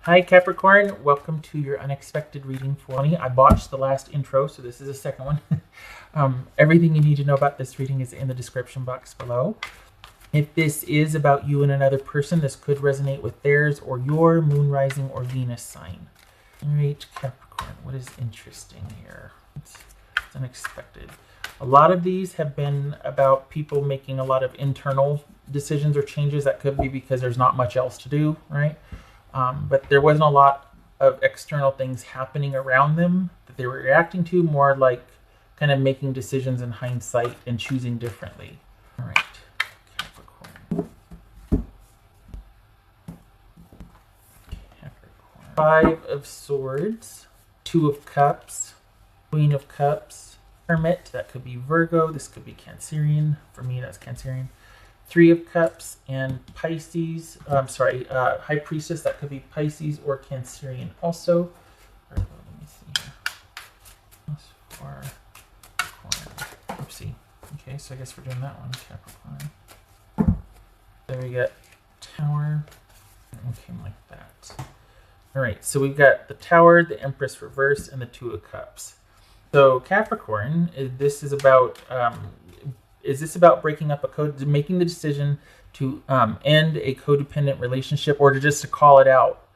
Hi Capricorn, welcome to your unexpected reading for me. I botched the last intro, so this is the second one. Everything you need to know about this reading is in the description box below. If this is about you and another person, this could resonate with theirs or your moon, rising, or Venus sign. All right, Capricorn, what is interesting here? It's unexpected. A lot of these have been about people making a lot of internal decisions or changes. That could be because there's not much else to do, right? But there wasn't a lot of external things happening around them that they were reacting to, more like kind of making decisions in hindsight and choosing differently. All right, Capricorn. Five of Swords, Two of Cups, Queen of Cups, Hermit, that could be Virgo, this could be Cancerian. For me, that's Cancerian. Three of Cups and Pisces. High Priestess, that could be Pisces or Cancerian also. Let me see here. Oopsie. Okay, so I guess we're doing that one, Capricorn. There we got Tower. Okay, like that. All right, so we've got the Tower, the Empress reverse, and the Two of Cups. So Capricorn, this is about breaking up a code, making the decision to end a codependent relationship, or to call it out?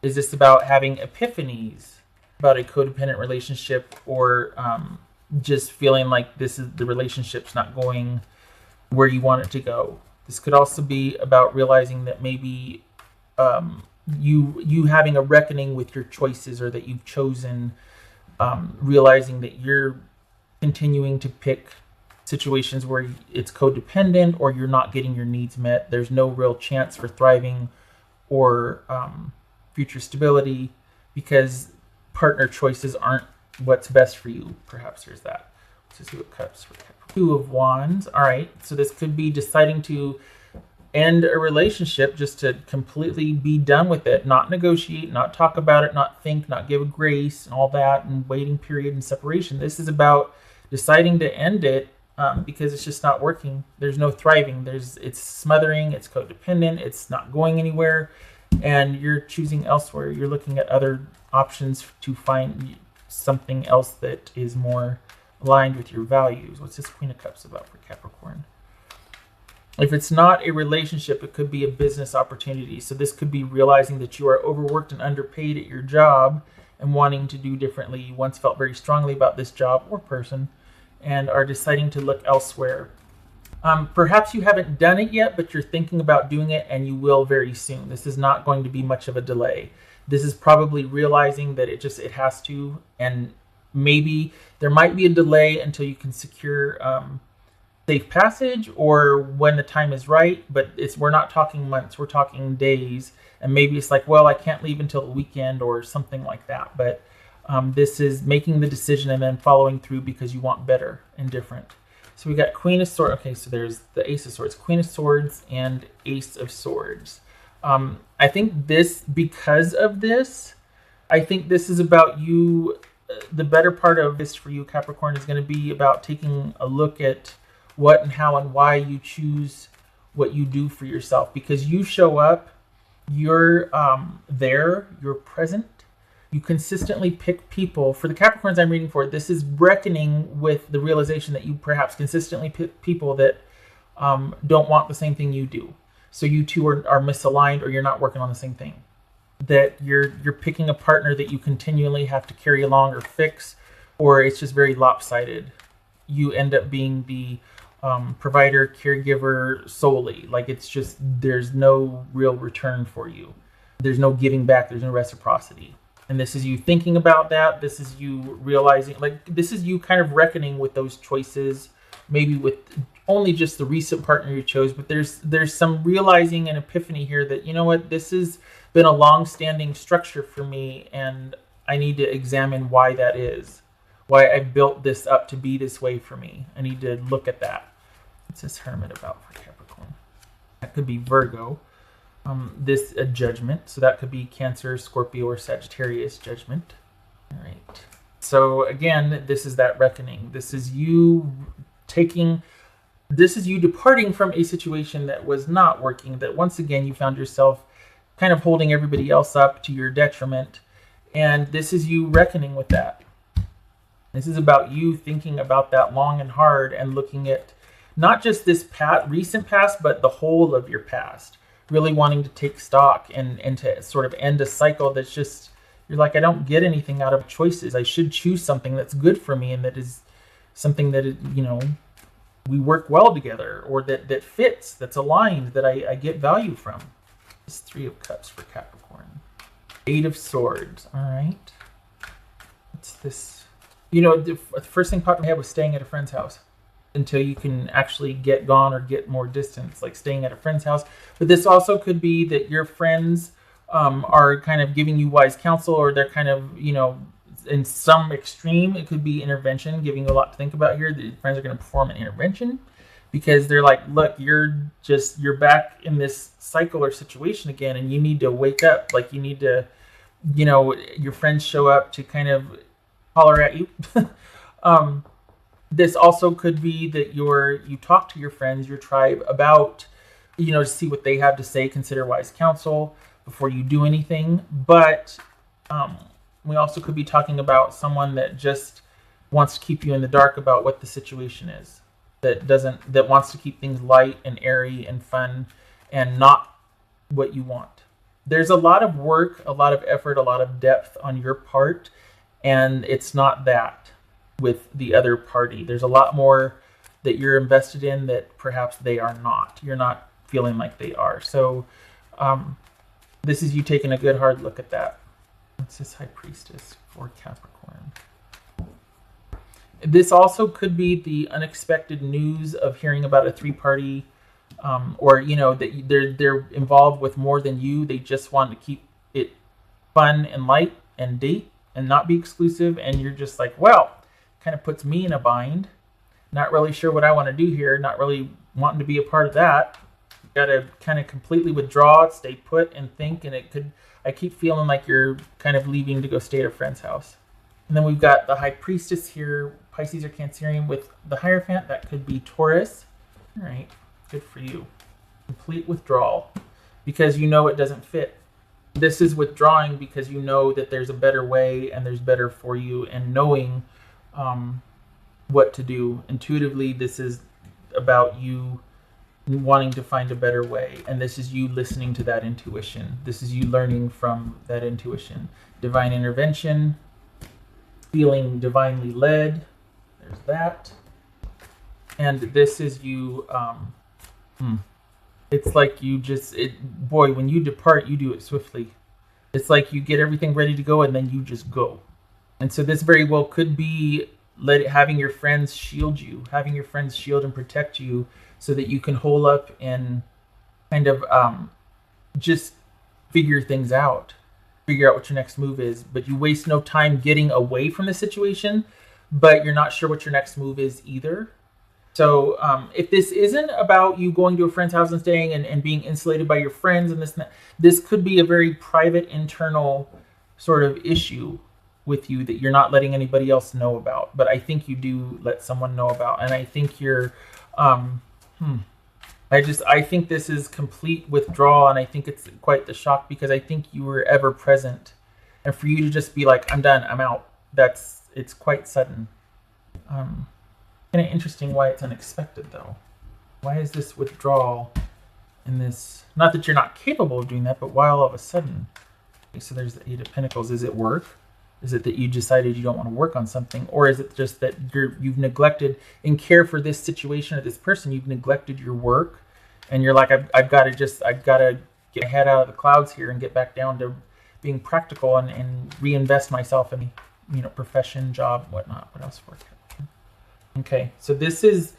Is this about having epiphanies about a codependent relationship, or just feeling like the relationship's not going where you want it to go? This could also be about realizing that maybe you having a reckoning with your choices, or that you've chosen, realizing that you're continuing to pick situations where it's codependent, or you're not getting your needs met. There's no real chance for thriving or future stability because partner choices aren't what's best for you. Perhaps there's that. Let's see what Cups for Capricorn. Two of Wands. All right, so this could be deciding to end a relationship, just to completely be done with it, not negotiate, not talk about it, not think, not give a grace and all that, and waiting period and separation. This is about deciding to end it because it's just not working. There's no thriving. It's smothering, it's codependent, it's not going anywhere, and you're choosing elsewhere. You're looking at other options to find something else that is more aligned with your values. What's this Queen of Cups about for Capricorn? If it's not a relationship, it could be a business opportunity. So this could be realizing that you are overworked and underpaid at your job and wanting to do differently. You once felt very strongly about this job or person and are deciding to look elsewhere. Perhaps you haven't done it yet, but you're thinking about doing it, and you will very soon. This is not going to be much of a delay. This is probably realizing that it has to, and maybe there might be a delay until you can secure safe passage, or when the time is right, but we're not talking months, we're talking days. And maybe it's like, well, I can't leave until the weekend or something like that. But this is making the decision and then following through because you want better and different. So we got Queen of Swords. Okay, so there's the Ace of Swords, Queen of Swords, and Ace of Swords. I think because of this, I think this is about you. The better part of this for you, Capricorn, is going to be about taking a look at what and how and why you choose what you do for yourself. Because you show up, you're there, you're present. You consistently pick people. For the Capricorns I'm reading for, this is reckoning with the realization that you perhaps consistently pick people that don't want the same thing you do. So you two are misaligned, or you're not working on the same thing. That you're picking a partner that you continually have to carry along or fix, or it's just very lopsided. You end up being the provider, caregiver solely. Like it's just, there's no real return for you. There's no giving back. There's no reciprocity. And this is you thinking about that. This is you realizing, like, this is you kind of reckoning with those choices, maybe with only just the recent partner you chose. But there's some realizing and epiphany here that, you know what, this has been a long-standing structure for me, and I need to examine why that is, why I built this up to be this way for me. I need to look at that. What's this Hermit about for Capricorn? That could be Virgo. This a judgment, so that could be Cancer, Scorpio, or Sagittarius judgment. All right. So again, this is that reckoning. This is you departing from a situation that was not working, that once again you found yourself kind of holding everybody else up to your detriment. And this is you reckoning with that. This is about you thinking about that long and hard and looking at not just this recent past, but the whole of your past. Really wanting to take stock and to sort of end a cycle that's just, you're like, I don't get anything out of choices. I should choose something that's good for me and that is something that, you know, we work well together, or that fits, that's aligned, that I get value from. This 3 of Cups for Capricorn. 8 of Swords. All right. What's this? You know, the first thing popped in my head was staying at a friend's house until you can actually get gone or get more distance, like staying at a friend's house. But this also could be that your friends are kind of giving you wise counsel, or they're kind of, you know, in some extreme, it could be intervention, giving you a lot to think about here. The friends are going to perform an intervention because they're like, look, you're back in this cycle or situation again, and you need to wake up. Like, you need to, you know, your friends show up to kind of holler at you. This also could be that you talk to your friends, your tribe, about, you know, to see what they have to say, consider wise counsel before you do anything. But we also could be talking about someone that just wants to keep you in the dark about what the situation is, that wants to keep things light and airy and fun and not what you want. There's a lot of work, a lot of effort, a lot of depth on your part, and it's not that with the other party. There's a lot more that you're invested in that perhaps they are not. You're not feeling like they are. So this is you taking a good hard look at that. What's this High Priestess for Capricorn? This also could be the unexpected news of hearing about a 3-party, or, you know, that they're involved with more than you. They just want to keep it fun and light and date and not be exclusive. And you're just like, well, kind of puts me in a bind. Not really sure what I want to do here. Not really wanting to be a part of that. Got to kind of completely withdraw, stay put, and think. And I keep feeling like you're kind of leaving to go stay at a friend's house. And then we've got the High Priestess here, Pisces or Cancerian, with the Hierophant. That could be Taurus. All right, good for you. Complete withdrawal because you know it doesn't fit. This is withdrawing because you know that there's a better way and there's better for you, and knowing what to do. Intuitively, this is about you wanting to find a better way, and this is you listening to that intuition. This is you learning from that intuition. Divine intervention, feeling divinely led. There's that. And this is you, it's like you just, boy, when you depart, you do it swiftly. It's like you get everything ready to go and then you just go. And so this very well could be having your friends shield you, having your friends shield and protect you so that you can hold up and kind of just figure things out, figure out what your next move is. But you waste no time getting away from the situation, but you're not sure what your next move is either. So if this isn't about you going to a friend's house and staying and being insulated by your friends and this and that, this could be a very private, internal sort of issue with you that you're not letting anybody else know about. But I think you do let someone know about. And I think you're, I think this is complete withdrawal. And I think it's quite the shock because I think you were ever present. And for you to just be like, I'm done, I'm out. It's quite sudden. Kind of interesting why it's unexpected though. Why is this withdrawal in this? Not that you're not capable of doing that, but why all of a sudden? Okay, so there's the 8 of Pentacles. Is it work? Is it that you decided you don't want to work on something? Or is it just that you've neglected in care for this situation or this person, you've neglected your work and you're like, I've got to get my head out of the clouds here and get back down to being practical and reinvest myself in, profession, job, whatnot. What else for it? Okay, so this is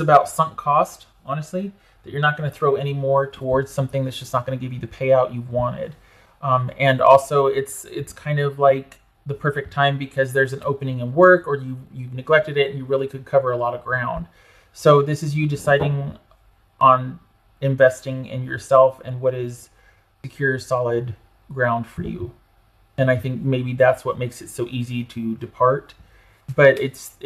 about sunk cost, honestly, that you're not going to throw any more towards something that's just not going to give you the payout you wanted. And also it's kind of like the perfect time because there's an opening in work or you've neglected it and you really could cover a lot of ground. So this is you deciding on investing in yourself and what is secure, solid ground for you. And I think maybe that's what makes it so easy to depart. But it's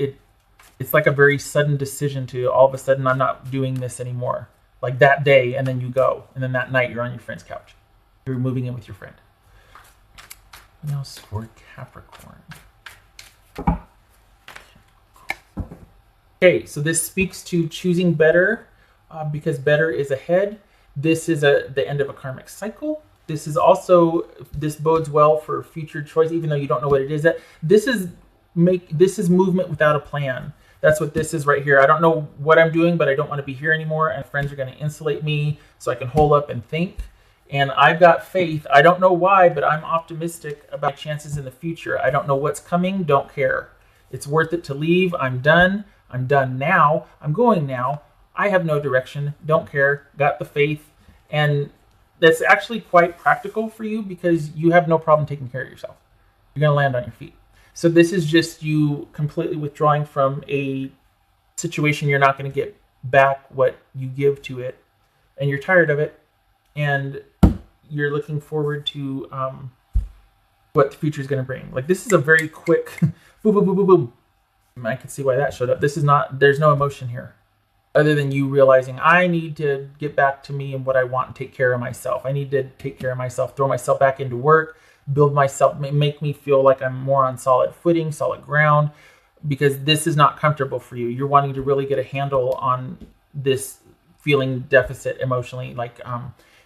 like a very sudden decision to all of a sudden, I'm not doing this anymore. like that day, and then you go, and then that night you're on your friend's couch. You're moving in with your friend. What else for Capricorn? Okay, so this speaks to choosing better, because better is ahead. This is the end of a karmic cycle. This is also, this bodes well for future choice, even though you don't know what it is. That this is movement without a plan. That's what this is right here. I don't know what I'm doing, but I don't want to be here anymore. And friends are going to insulate me so I can hold up and think. And I've got faith. I don't know why, but I'm optimistic about chances in the future. I don't know what's coming. Don't care. It's worth it to leave. I'm done. I'm done now. I'm going now. I have no direction. Don't care. Got the faith. And that's actually quite practical for you because you have no problem taking care of yourself. You're going to land on your feet. So this is just you completely withdrawing from a situation. You're not going to get back what you give to it. And you're tired of it. And you're looking forward to what the future is going to bring. Like, this is a very quick boom, boom, boom, boom, boom. I can see why that showed up. This is not, there's no emotion here other than you realizing I need to get back to me and what I want and take care of myself. I need to take care of myself, throw myself back into work, build myself, make me feel like I'm more on solid footing, solid ground, because this is not comfortable for you. You're wanting to really get a handle on this feeling deficit emotionally, like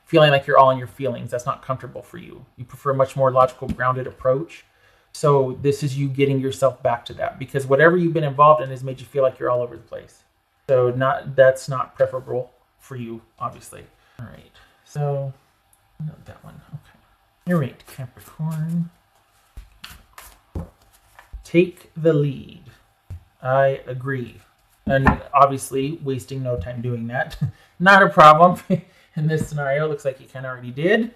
feeling like you're all in your feelings. That's not comfortable for you. You prefer a much more logical, grounded approach. So this is you getting yourself back to that, because whatever you've been involved in has made you feel like you're all over the place. So that's not preferable for you, obviously. All right. So note that one. Okay. All right, Capricorn. Take the lead. I agree. And obviously, wasting no time doing that. Not a problem. In this scenario, looks like you kind of already did.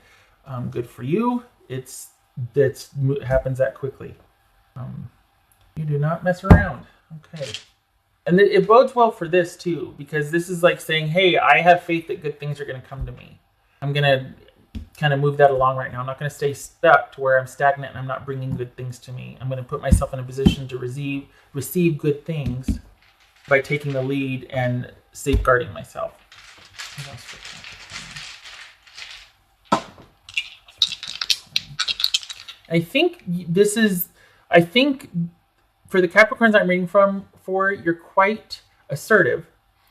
Good for you. It happens that quickly. You do not mess around. Okay. And it bodes well for this too, because this is like saying, hey, I have faith that good things are going to come to me. I'm going to kind of move that along right now. I'm not going to stay stuck to where I'm stagnant and I'm not bringing good things to me. I'm going to put myself in a position to receive good things by taking the lead and safeguarding myself. I think for the Capricorns I'm reading for, you're quite assertive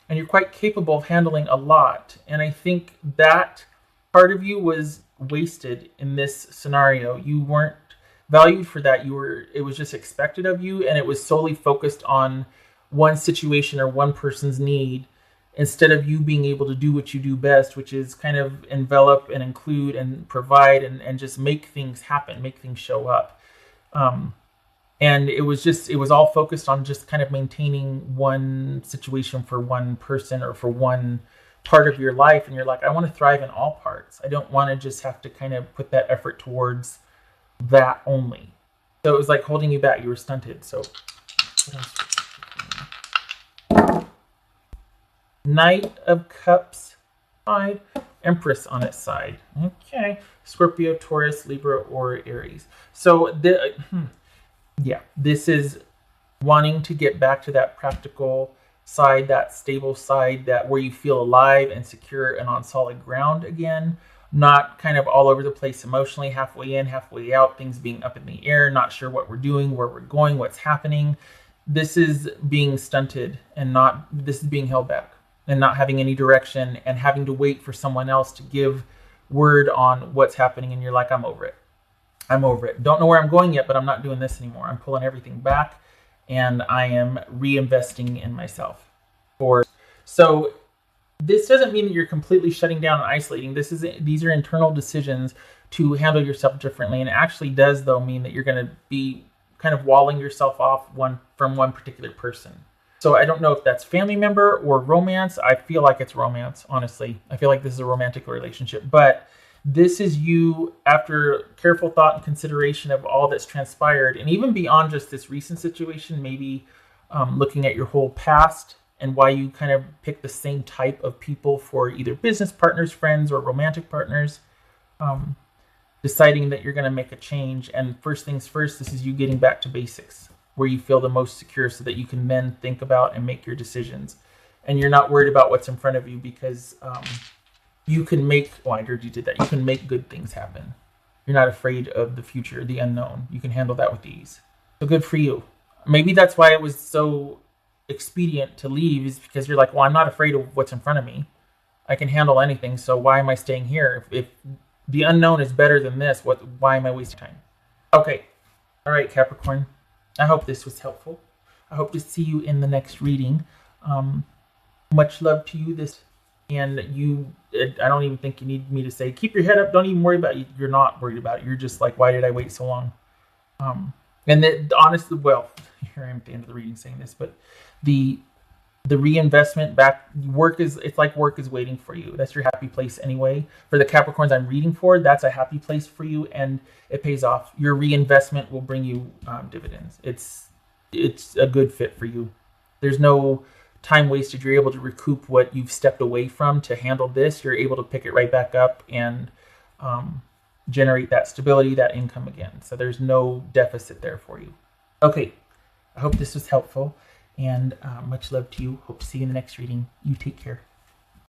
and you're quite capable of handling a lot. And I think that part of you was wasted in this scenario. You weren't valued for that. It was just expected of you, and it was solely focused on one situation or one person's need, instead of you being able to do what you do best, which is kind of envelop and include and provide and just make things happen, make things show up. And it was all focused on just kind of maintaining one situation for one person or for one part of your life. And you're like, I want to thrive in all parts. I don't want to just have to kind of put that effort towards that only. So it was like holding you back. You were stunted. So what else? Knight of Cups side, Empress on its side. Okay. Scorpio, Taurus, Libra, or Aries. So this is wanting to get back to that practical side, that stable side, that where you feel alive and secure and on solid ground again, not kind of all over the place emotionally, halfway in, halfway out, things being up in the air, not sure what we're doing, where we're going, what's happening. This is being stunted and this is being held back and not having any direction and having to wait for someone else to give word on what's happening. And you're like, I'm over it. I'm over it. Don't know where I'm going yet, but I'm not doing this anymore. I'm pulling everything back and I am reinvesting in myself. So this doesn't mean that you're completely shutting down and isolating. These are internal decisions to handle yourself differently. And it actually does, though, mean that you're going to be kind of walling yourself off from one particular person. So I don't know if that's family member or romance. I feel like it's romance, honestly. I feel like this is a romantic relationship. But this is you, after careful thought and consideration of all that's transpired, and even beyond just this recent situation, maybe looking at your whole past and why you kind of pick the same type of people for either business partners, friends, or romantic partners, deciding that you're going to make a change. And first things first, this is you getting back to basics, where you feel the most secure so that you can then think about and make your decisions. and you're not worried about what's in front of you because you can make. Oh, I heard you did that. You can make good things happen. You're not afraid of the future, the unknown. You can handle that with ease. So good for you. Maybe that's why it was so expedient to leave, is because you're like, well, I'm not afraid of what's in front of me. I can handle anything. So why am I staying here? If the unknown is better than this, why am I wasting time? Okay. All right, Capricorn. I hope this was helpful. I hope to see you in the next reading. Much love to you. And I don't even think you need me to say, keep your head up. Don't even worry about it. You're not worried about it. You're just like, why did I wait so long? And honestly, well, here I am at the end of the reading saying this, but the reinvestment back, it's like work is waiting for you. That's your happy place anyway. For the Capricorns I'm reading for, that's a happy place for you, and it pays off. Your reinvestment will bring you dividends. It's a good fit for you. There's no time wasted. You're able to recoup what you've stepped away from to handle this. You're able to pick it right back up and generate that stability, that income again. So there's no deficit there for you. Okay, I hope this was helpful, and much love to you. Hope to see you in the next reading. You take care.